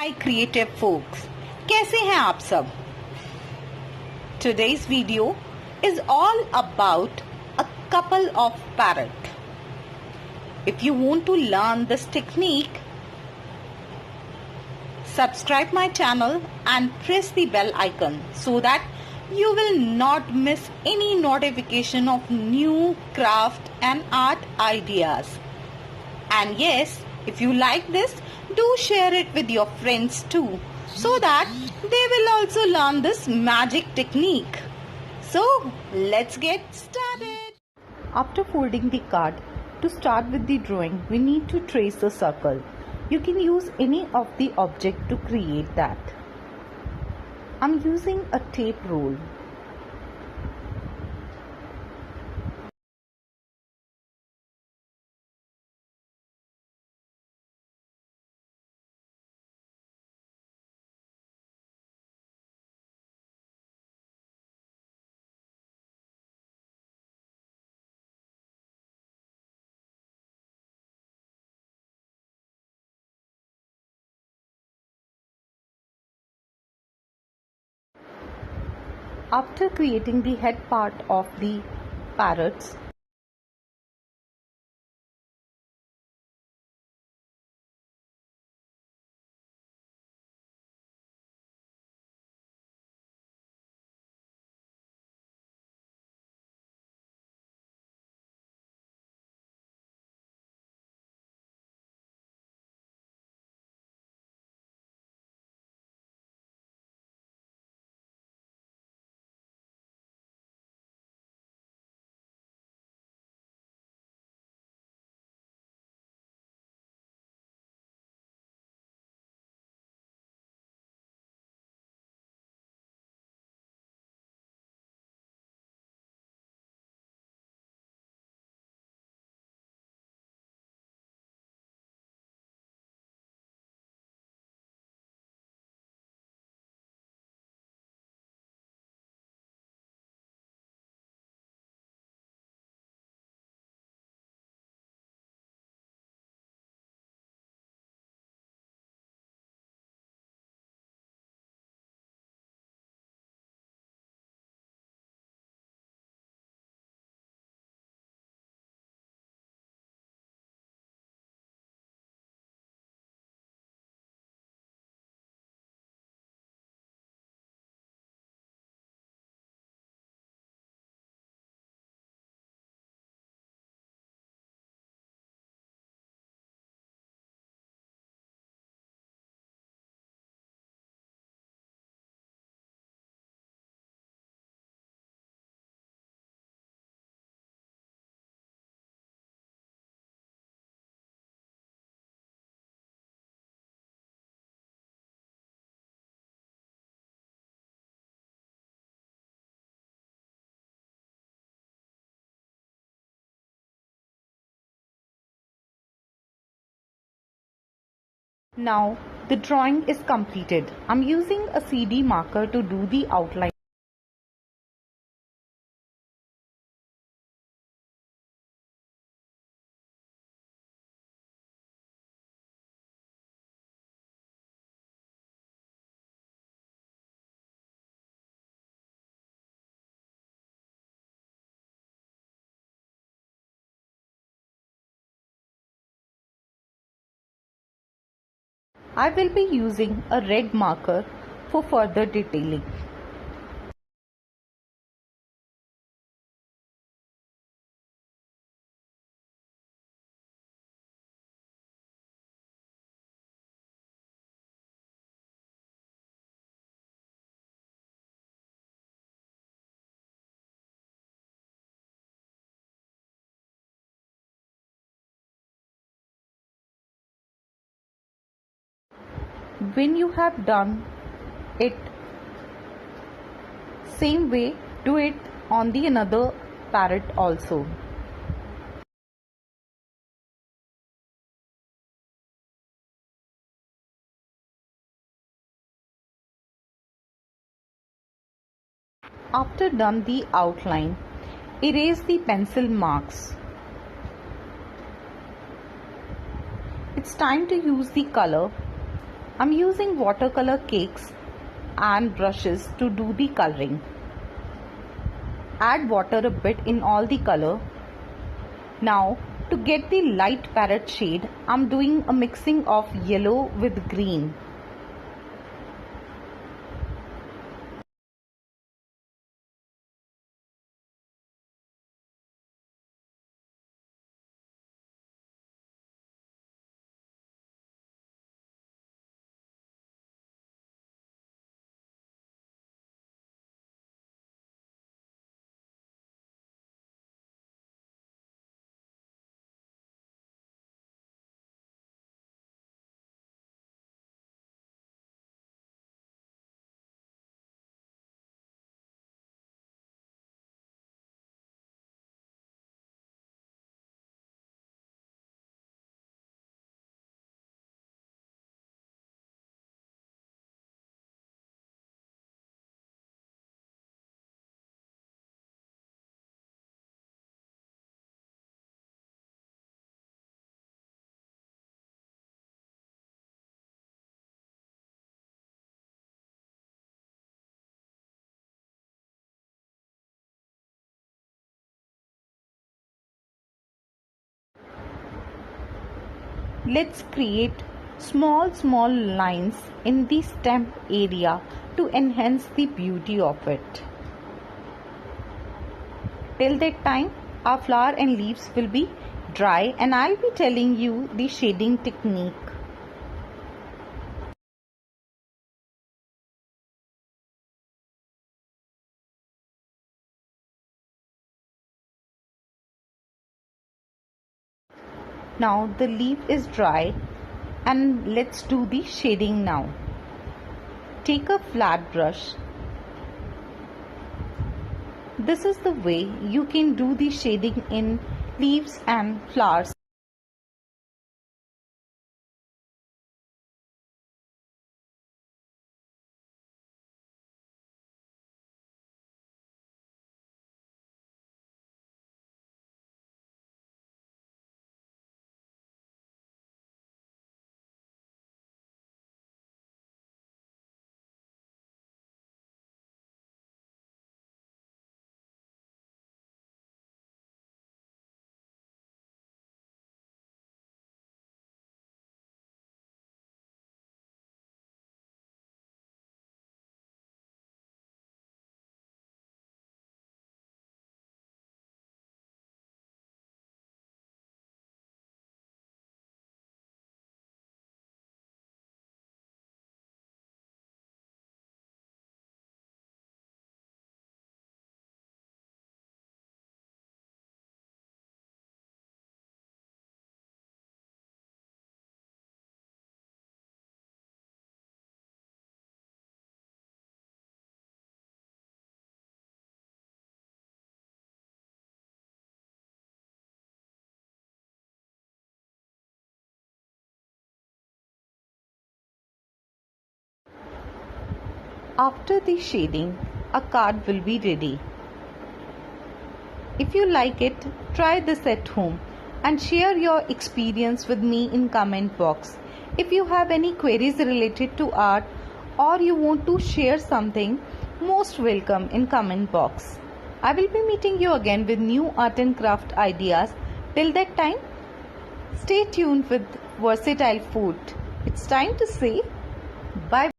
हाय creative folks, कैसे हैं आप सब? Today's video is all about a couple of parrot. If you want to learn this technique, subscribe my channel and press the bell icon so that you will not miss any notification of new craft and art ideas. And yes, if you like this, do share it with your friends too, so that they will also learn this magic technique. So let's get started. After folding the card, to start with the drawing, we need to trace a circle. You can use any of the object to create that. I'm using a tape roll. After creating the head part of the parrots, now the drawing is completed. I'm using a CD marker to do the outline. I will be using a red marker for further detailing. When you have done it same way, do it on the another parrot also. After done the outline, erase the pencil marks. It's time to use the color I'm using watercolor cakes and brushes to do the coloring. Add water a bit in all the color. Now to get the light parrot shade, I'm doing a mixing of yellow with green. Let's create small lines in the stem area to enhance the beauty of it. Till that time, our flower and leaves will be dry and I'll be telling you the shading technique. Now the leaf is dry and let's do the shading now. Take a flat brush. This is the way you can do the shading in leaves and flowers. After the shading, a card will be ready. If you like it, try this at home and share your experience with me in comment box. If you have any queries related to art or you want to share something, most welcome in comment box. I will be meeting you again with new art and craft ideas. Till that time, stay tuned with Versatileforte. It's time to say bye.